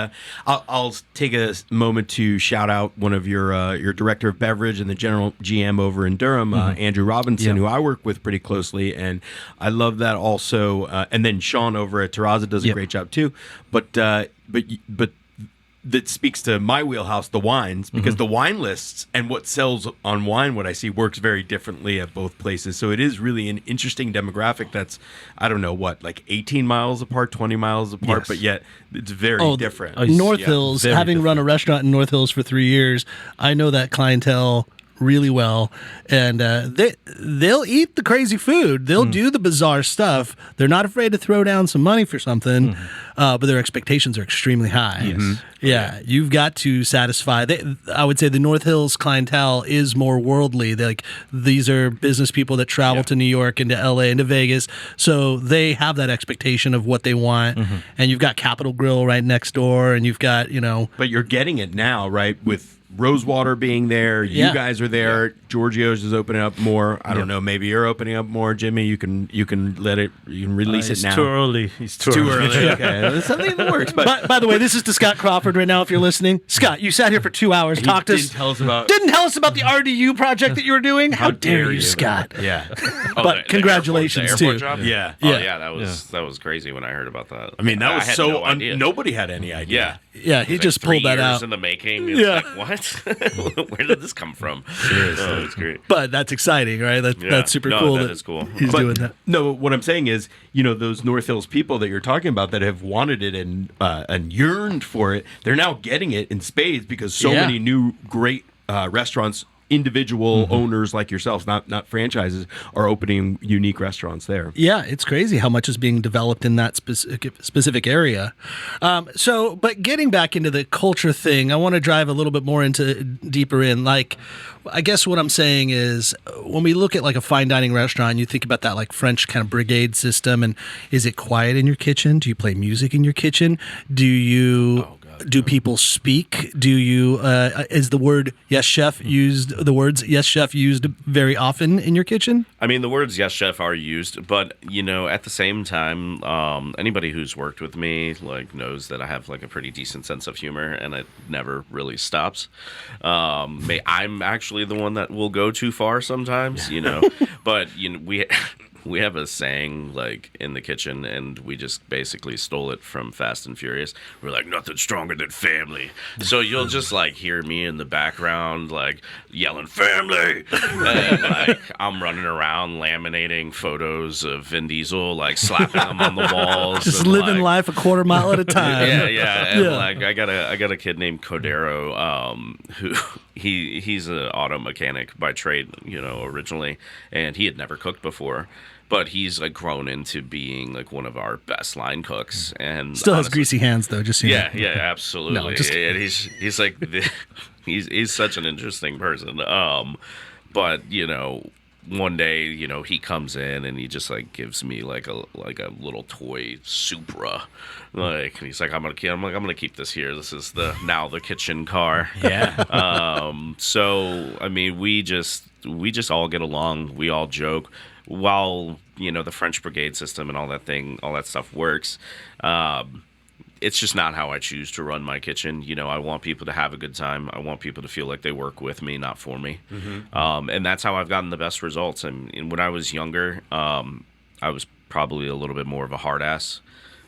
I'll take a moment to shout out one of your director of beverage and the general GM over in Durham, Andrew Robinson, who I work with pretty closely, and I love that also. And then Sean over at Terraza does a great job too. But that speaks to my wheelhouse, the wines, because the wine lists and what sells on wine, what I see, works very differently at both places. So it is really an interesting demographic that's, I don't know what, like 18 miles apart, 20 miles apart, but yet it's very different. North Hills, very having run a different. restaurant in North Hills for 3 years, I know that clientele really well, and they'll eat the crazy food. They'll do the bizarre stuff. They're not afraid to throw down some money for something, but their expectations are extremely high. Yeah, you've got to satisfy. I would say the North Hills clientele is more worldly. These are business people that travel to New York and to LA and to Vegas, so they have that expectation of what they want. And you've got Capitol Grill right next door, and you've got But you're getting it now, right? With Rosewater being there, you guys are there. Giorgio's is opening up more. I don't know. Maybe you're opening up more, Jimmy. You can release it now. It's too early. It's too Too early. early. Okay, there's something in the works. But By the way, this is to Scott Crawford right now. If you're listening, Scott, you sat here for 2 hours, talked to us. Didn't tell us about the RDU project that you were doing. How dare you, Scott? Yeah. But congratulations, the airport too. job? Yeah. Oh yeah, that was crazy when I heard about that. I mean, that was had so no idea. nobody had any idea. Yeah. Yeah, he It's just like pulled that 3 years out. in the making. It's Yeah. like, what? Where did this come from? Seriously. Oh, it's great. But that's exciting, right? That's super No, cool. that is cool. He's But, doing that. No, what I'm saying is, those North Hills people that you're talking about that have wanted it and yearned for it, they're now getting it in spades because so Yeah. many new great restaurants, individual owners like yourselves, not franchises, are opening unique restaurants there. Yeah, it's crazy how much is being developed in that specific area. But getting back into the culture thing, I want to drive a little bit more deeper in. Like, I guess what I'm saying is when we look at like a fine dining restaurant, you think about that like French kind of Brigade system, and is it quiet in your kitchen? Do you play music in your kitchen? Do people speak? Do you is the word yes chef used? The words yes chef used very often in your kitchen? I mean, the words yes chef are used, but at the same time, anybody who's worked with me knows that I have a pretty decent sense of humor, and it never really stops. I'm actually the one that will go too far sometimes, but we have a saying in the kitchen, and we just basically stole it from Fast and Furious. We're like, nothing stronger than family. So you'll just hear me in the background yelling family, and I'm running around laminating photos of Vin Diesel, slapping them on the walls, Just and, living life a quarter mile at a time. yeah. And I got a kid named Cordero, who he's an auto mechanic by trade, originally, and he had never cooked before. But he's grown into being one of our best line cooks, and Still has honestly, greasy hands though. Just so you know. yeah, absolutely. No, just- And he's he's such an interesting person. But one day, he comes in and he just gives me a little toy Supra, he's like, I'm gonna keep this here. This is the kitchen car. Yeah. So I mean, we just all get along. We all joke. While the French Brigade system and all that stuff works, it's just not how I choose to run my kitchen. I want people to have a good time. I want people to feel like they work with me, not for me. And that's how I've gotten the best results. And when I was younger, I was probably a little bit more of a hard ass,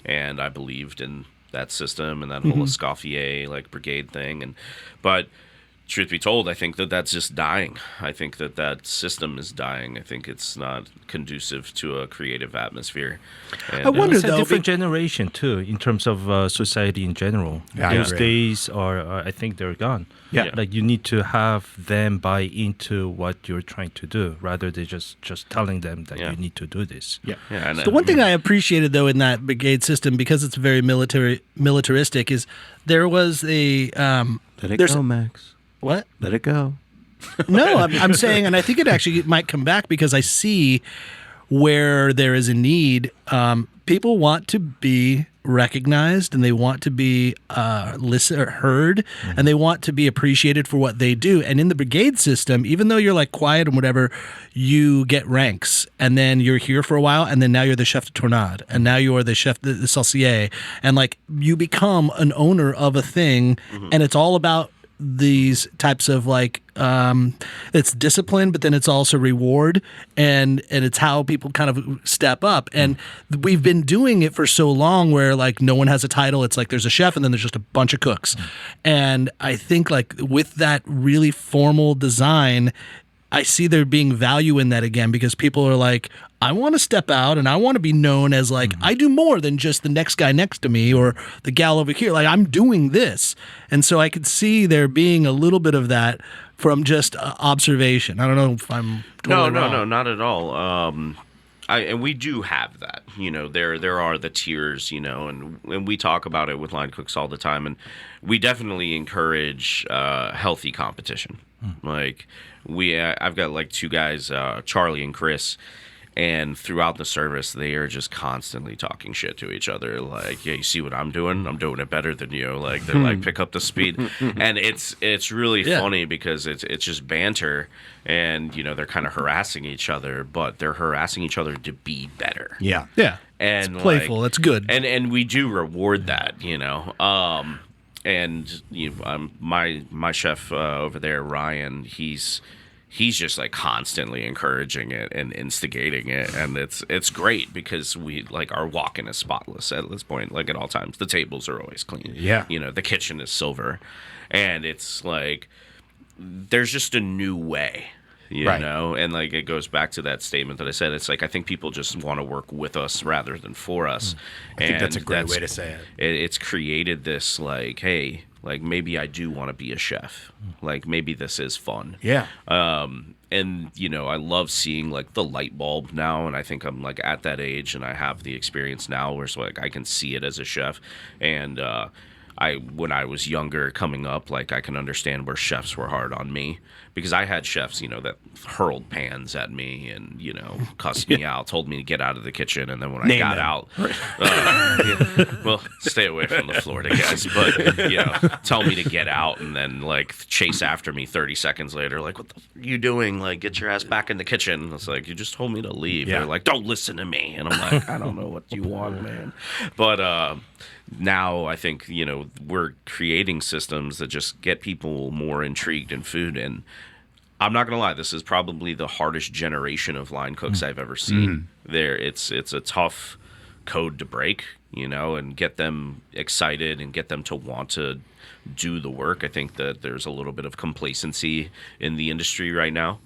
and I believed in that system and that whole Escoffier Brigade thing. But truth be told, I think that's just dying. I think that system is dying. I think it's not conducive to a creative atmosphere. And, I wonder It's a though. different generation too, in terms of society in general. Yeah, I Those agree. days I think they're gone. Yeah. You need to have them buy into what you're trying to do, rather than just telling them that Yeah. you need to do this. Yeah. yeah, and The one thing I appreciated though in that Brigade system, because it's very militaristic, is there was a Let it there's go, Max. what? Let it go. No, I'm saying, and I think it actually might come back because I see where there is a need. People want to be recognized, and they want to be heard, and they want to be appreciated for what they do. And in the Brigade system, even though you're quiet and whatever, you get ranks, and then you're here for a while, and then now you're the chef de tournade, and now you are the chef de saucier, and you become an owner of a thing, and it's all about these types of it's discipline, but then it's also reward, and it's how people kind of step up. And we've been doing it for so long where no one has a title. It's there's a chef and then there's just a bunch of cooks. And I think with that really formal design, I see there being value in that again, because people are I want to step out and I want to be known as I do more than just the next guy next to me or the gal over here. I'm doing this. And so I could see there being a little bit of that from just observation. I don't know if I'm totally wrong. No, not at all. And we do have that. There are the tiers, and we talk about it with line cooks all the time, and we definitely encourage healthy competition. I've got 2 guys, Charlie and Chris, And throughout the service, they are just constantly talking shit to each other. Like, yeah, you see what I'm doing? I'm doing it better than you. Like, they're like, pick up the speed. And it's really funny because it's just banter. And, you know, they're kind of harassing each other, but they're harassing each other to be better. Yeah. And it's playful. That's good. And we do reward that, you know. And my chef over there, Ryan, he's just like constantly encouraging it and instigating it, and it's great because we like our walk-in is spotless at this point, like at all times. The tables are always clean. Yeah. You know, the kitchen is silver, and it's like there's just a new way. You know, and like it goes back to that statement that I said. It's like I think people just want to work with us rather than for us. I think that's a great way to say it. It's created this like, hey, like maybe I do want to be a chef. Like maybe this is fun. Yeah. And you know, I love seeing like the light bulb now, and I think I'm like at that age, and I have the experience now where it's like I can see it as a chef, and when I was younger coming up, like I can understand where chefs were hard on me because I had chefs, you know, that hurled pans at me and, you know, cussed me out, told me to get out of the kitchen. And then when I got out, well, stay away from the Florida guys, but, you know, tell me to get out and then like chase after me 30 seconds later. Like, what the f- are you doing? Like, get your ass back in the kitchen. It's like, you just told me to leave. Yeah. They're like, don't listen to me. And I'm like, I don't know what you want, man. But, now I think, you know, we're creating systems that just get people more intrigued in food. And I'm not going to lie, this is probably the hardest generation of line cooks I've ever seen. It's a tough code to break, you know, and get them excited and get them to want to do the work. I think that there's a little bit of complacency in the industry right now.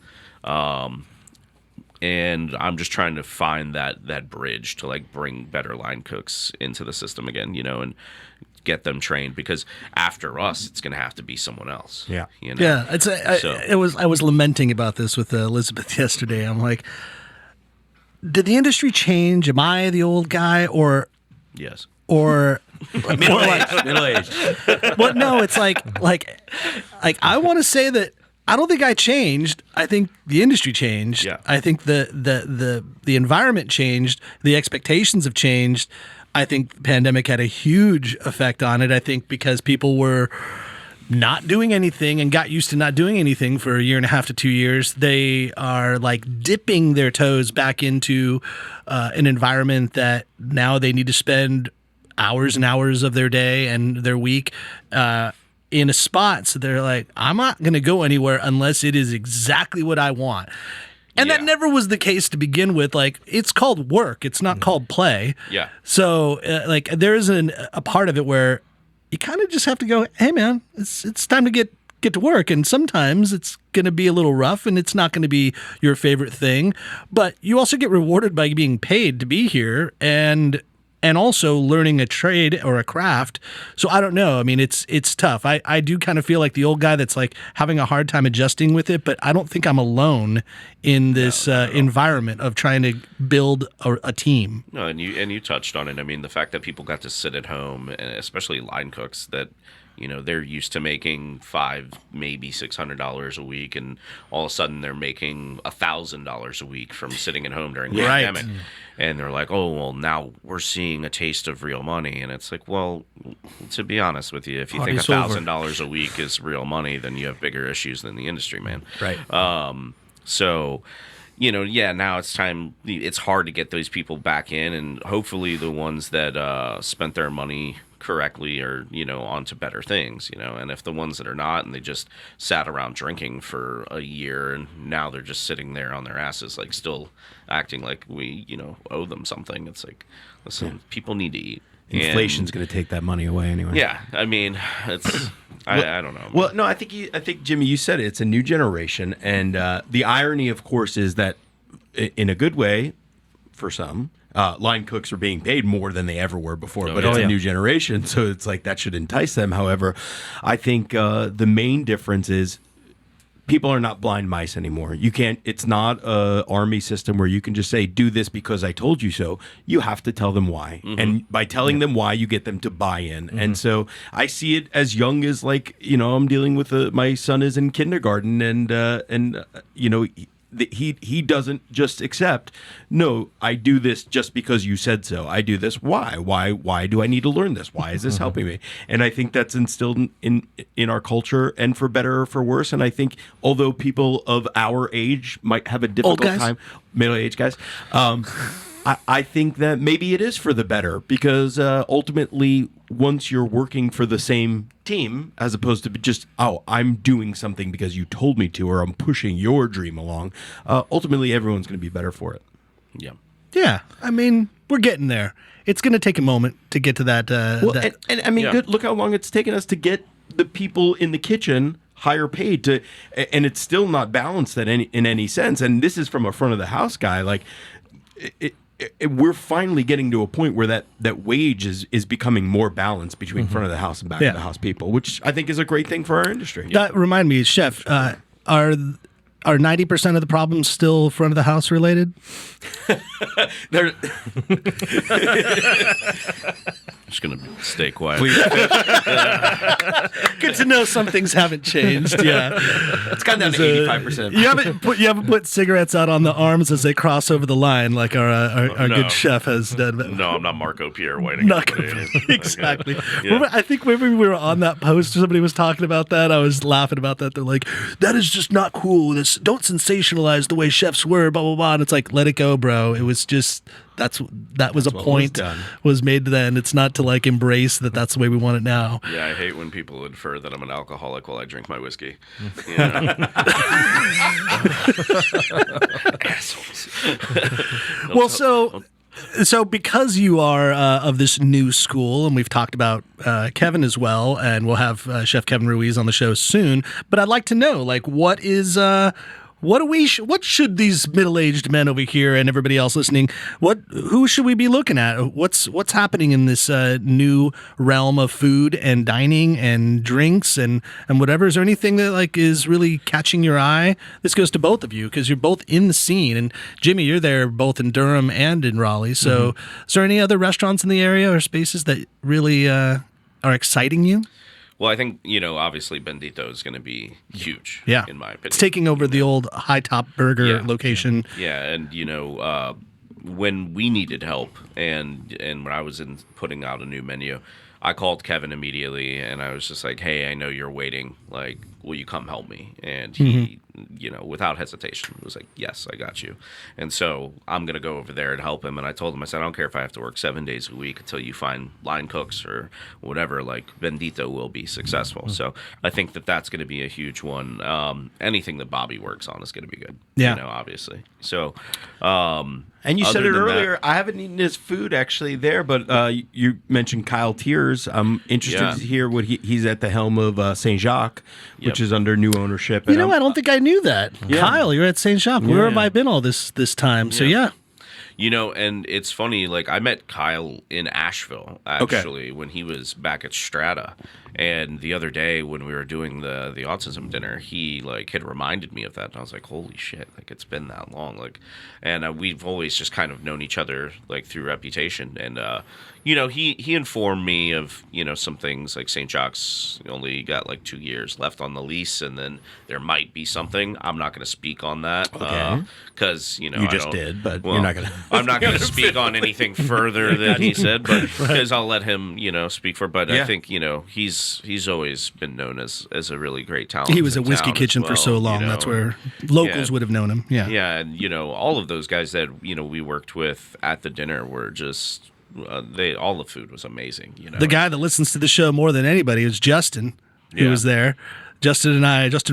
And I'm just trying to find that bridge to like bring better line cooks into the system again, you know, and get them trained because after us, it's going to have to be someone else. Yeah. You know? Yeah. I was lamenting about this with Elizabeth yesterday. I'm like, did the industry change? Am I the old guy or Yes. Middle aged. Well, no, it's like I want to say that I don't think I changed. I think the industry changed. Yeah. I think the environment changed. The expectations have changed. I think the pandemic had a huge effect on it. I think because people were not doing anything and got used to not doing anything for a year and a half to 2 years, they are like dipping their toes back into an environment that now they need to spend hours and hours of their day and their week in a spot. So they're like, I'm not going to go anywhere unless it is exactly what I want. And that never was the case to begin with. Like, it's called work. It's not called play. Yeah. So, like, there is a part of it where you kind of just have to go, hey, man, it's time to get to work. And sometimes it's going to be a little rough and it's not going to be your favorite thing. But you also get rewarded by being paid to be here and also learning a trade or a craft. So I don't know. I mean, it's tough. I do kind of feel like the old guy that's like having a hard time adjusting with it, but I don't think I'm alone in this environment of trying to build a team. No, and you touched on it. I mean, the fact that people got to sit at home, and especially line cooks that, you know, they're used to making $500, maybe $600 a week, and all of a sudden they're making $1,000 a week from sitting at home during the pandemic. And they're like, oh, well, now we're seeing a taste of real money. And it's like, well, to be honest with you, if you think $1,000 a week is real money, then you have bigger issues than the industry, man. Right. So, you know, yeah, now it's time. It's hard to get those people back in, and hopefully the ones that spent their money correctly are, you know, onto better things, you know. And if the ones that are not and they just sat around drinking for a year and now they're just sitting there on their asses, like still acting like we, you know, owe them something, it's like, listen, people need to eat. Inflation's going to take that money away anyway. Yeah, I mean, it's I don't know. Well, no, I think Jimmy, you said it. It's a new generation, and the irony, of course, is that in a good way, for some, line cooks are being paid more than they ever were before. But it's a new generation, so it's like that should entice them. However, I think the main difference is people are not blind mice anymore. You can't. It's not a army system where you can just say, "Do this because I told you so." You have to tell them why, and by telling them why, you get them to buy in. And so I see it as young as, like, you know, I'm dealing with my son is in kindergarten, and you know, he doesn't just accept, no, I do this just because you said so. I do this. Why do I need to learn this? Why is this helping me? And I think that's instilled in our culture, and for better or for worse. And I think although people of our age might have a difficult time, middle-aged guys, I think that maybe it is for the better, because ultimately, once you're working for the same team, as opposed to just, oh, I'm doing something because you told me to, or I'm pushing your dream along, ultimately everyone's going to be better for it. Yeah. Yeah. I mean, we're getting there. It's going to take a moment to get to that. And I mean, good. Look how long it's taken us to get the people in the kitchen higher paid to, and it's still not balanced in any sense. And this is from a front of the house guy. Like, we're finally getting to a point where that wage is becoming more balanced between front of the house and back of the house people, which I think is a great thing for our industry. That remind me, Chef, are 90% of the problems still front of the house related? They're Just gonna stay quiet. Good to know some things haven't changed. Yeah, it's gone down to 85%. You haven't put cigarettes out on the arms as they cross over the line like our good chef has done. No, I'm not Marco Pierre Whiting. Not exactly. Yeah. I think maybe we were on that post. Somebody was talking about that. I was laughing about that. They're like, "That is just not cool. Don't sensationalize the way chefs were." Blah blah blah. And it's like, let it go, bro. It was just. That was a point was made then. It's not to like embrace that's the way we want it now. Yeah, I hate when people infer that I'm an alcoholic while I drink my whiskey. You know? Assholes. Well, so because you are of this new school, and we've talked about Kevin as well, and we'll have Chef Kevin Ruiz on the show soon. But I'd like to know, like, what should these middle-aged men over here and everybody else listening, who should we be looking at? What's happening in this new realm of food and dining and drinks and whatever? Is there anything that like is really catching your eye? This goes to both of you because you're both in the scene. And Jimmy, you're there both in Durham and in Raleigh. So is there any other restaurants in the area or spaces that really are exciting you? Well, I think, obviously Bendito is going to be huge, in my opinion. It's taking over the old High Top Burger location. Yeah, and, when we needed help and when I was putting out a new menu, I called Kevin immediately, and I was just like, hey, I know you're waiting. Like, will you come help me? And he, without hesitation, was like, yes, I got you. And so I'm going to go over there and help him. And I told him, I said, I don't care if I have to work 7 days a week until you find line cooks or whatever, like Bendito will be successful. So I think that's going to be a huge one. Anything that Bobby works on is going to be good, obviously. So, and you said it earlier, I haven't eaten his food actually there, but you mentioned Kyle Tiers. I'm interested to hear what he's at the helm of St. Jacques, which is under new ownership. I don't think I knew that. Yeah. Kyle, you're at St. Jacques. Where have I been all this time? So, and it's funny, like I met Kyle in Asheville, actually, when he was back at Strata. And the other day when we were doing the autism dinner, he like had reminded me of that. And I was like, holy shit, like it's been that long. Like, and we've always just kind of known each other like through reputation. And, he informed me of, some things like St. Jacques only got like 2 years left on the lease. And then there might be something. I'm not going to speak on that. Okay. Because, you just did, but you're not going to. I'm not going to speak on anything further than he said, but because I'll let him, speak for. But I think, he's always been known as a really great talent. He was at Whiskey Kitchen for so long. That's where locals would have known him. Yeah. Yeah. And, all of those guys that, we worked with at the dinner were just, all the food was amazing. The guy that listens to the show more than anybody is Justin, who was there. Justin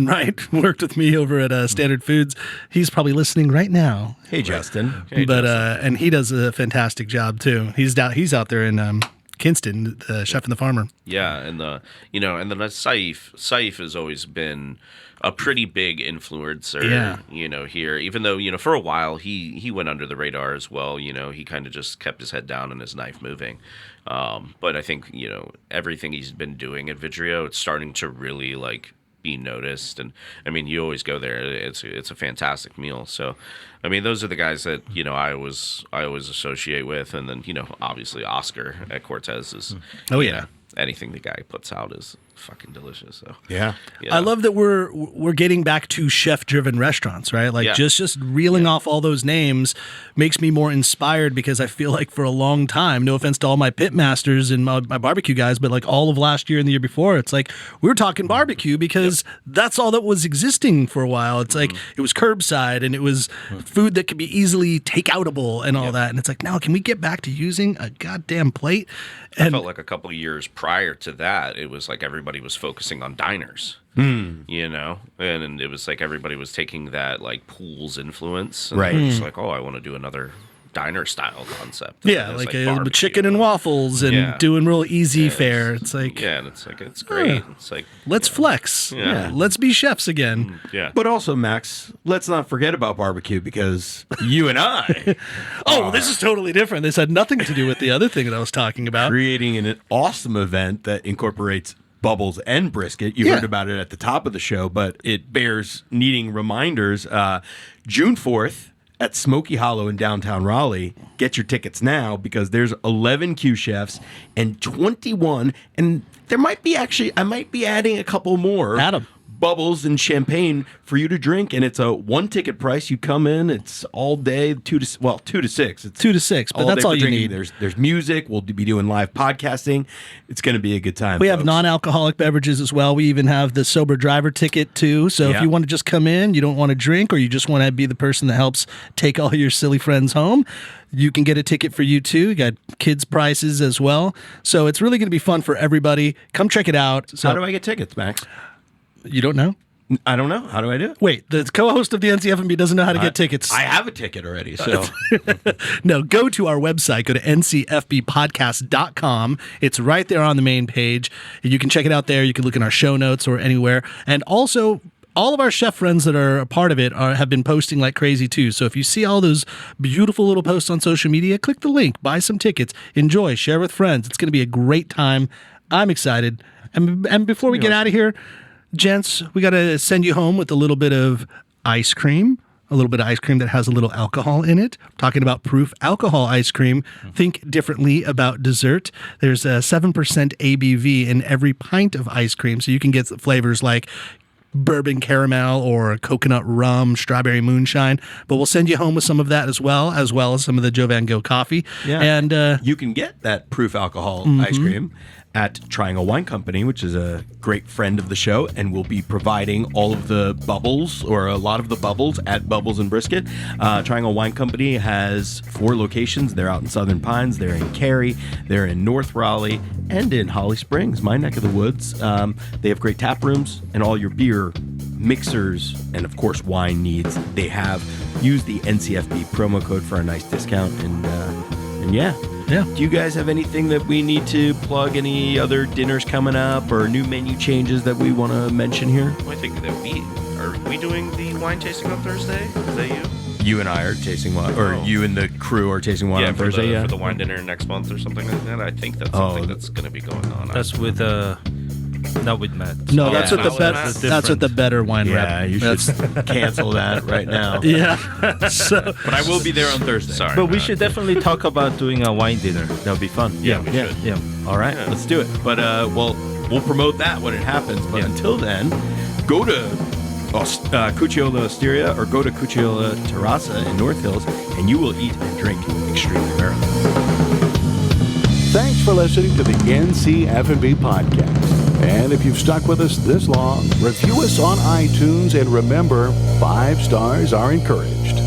Wright, worked with me over at Standard Foods. He's probably listening right now. Hey, Justin. Hey, but Justin. And he does a fantastic job too. He's out there in Kinston, the Chef and the Farmer. Yeah, and and then Saif has always been a pretty big influencer. Here, even though for a while he went under the radar as well. He kind of just kept his head down and his knife moving. But I think everything he's been doing at Vidrio, it's starting to really like be noticed. And I mean, you always go there. It's a fantastic meal. So, I mean, those are the guys that I always associate with. And then obviously Oscar at Cortez is anything the guy puts out fucking delicious. So Yeah. I love that we're getting back to chef-driven restaurants, right? Like Yeah. just reeling off all those names makes me more inspired because I feel like for a long time, no offense to all my pit masters and my barbecue guys, but like all of last year and the year before, it's like we were talking barbecue because that's all that was existing for a while. It's like it was curbside and it was food that could be easily takeoutable and all that. And it's like, now can we get back to using a goddamn plate? I felt like a couple of years prior to that, it was like everybody was focusing on diners, you know, and it was like everybody was taking that like pools influence, and Right. they were just like, oh, I want to do another diner style concept. And Yeah, then it's like a barbecue. chicken and waffles and doing real easy fare. It's- It's like, yeah, and it's like it's great. It's like let's flex. Yeah. Let's be chefs again. yeah, But also, Max, let's not forget about barbecue because you and I Oh, this is totally different. This had nothing to do with the other thing that I was talking about. creating an awesome event that incorporates Bubbles and Brisket. You Yeah. heard about it at the top of the show, but it bears needing reminders. June 4th at Smoky Hollow in downtown Raleigh. Get your tickets now because there's 11 Q chefs and 21, and there might be I might be adding a couple more. Add 'em. Bubbles and champagne for you to drink, and it's a one ticket price. You come in, it's all day, 2 to 6. It's 2 to 6, but that's day all for you drinking. need. There's music. We'll be doing live podcasting. It's going to be a good time. We have folks. non-alcoholic beverages as well. We even have the sober driver ticket too. So if Yeah. you want to just come in, you don't want to drink, or you just want to be the person that helps take all your silly friends home, you can get a ticket for you too. You got kids prices as well. So it's really going to be fun for everybody. Come check it out. So How do I get tickets, Max? you don't know? I don't know. How do I do it? Wait, the co-host of the NCF&B doesn't know how to get tickets. I have a ticket already. So No, go to our website. Go to ncfbpodcast.com. It's right there on the main page. You can check it out there. You can look in our show notes or anywhere. And also, all of our chef friends that are a part of it have been posting like crazy too. So if you see all those beautiful little posts on social media, click the link, buy some tickets, enjoy, share with friends. It's going to be a great time. I'm excited. And before we get out of here, gents, we got to send you home with a little bit of ice cream. A little bit of ice cream that has a little alcohol in it. Talking about proof alcohol ice cream. Think differently about dessert. There's a 7% ABV in every pint of ice cream, so you can get flavors like bourbon caramel or coconut rum, strawberry moonshine. But we'll send you home with some of that as well as some of the Joe Van Gogh coffee. yeah, And you can get that proof alcohol ice cream at Triangle Wine Company, which is a great friend of the show, and will be providing all of the bubbles, or a lot of the bubbles, at Bubbles and Brisket. Triangle Wine Company has 4 locations. They're out in Southern Pines, they're in Cary, they're in North Raleigh, and in Holly Springs, my neck of the woods. They have great tap rooms and all your beer mixers and, of course, wine needs. They have used the NCFB promo code for a nice discount, and yeah. Yeah. Do you guys have anything that we need to plug? Any other dinners coming up or new menu changes that we want to mention here? I think that are we doing the wine tasting on Thursday? Is that you? You and I are tasting wine, or you and the crew are tasting wine on Thursday. For the wine dinner next month or something like that. I think that's something that's going to be going on. That's with not with Matt. no, Oh, that's yeah. what the That's better. different. That's what the better wine Yeah, rep. you should cancel that right now. Yeah. So But I will be there on Thursday. Sorry, But we Matt. should definitely talk about doing a wine dinner. That would be fun. Yeah, we should. Yeah. All right, let's do it. But we'll promote that when it happens. But until then, go to Cucciola Osteria or go to Cucciola Terrassa in North Hills, and you will eat and drink extremely American. Thanks for listening to the NCF&B podcast. And if you've stuck with us this long, review us on iTunes, and remember, 5 stars are encouraged.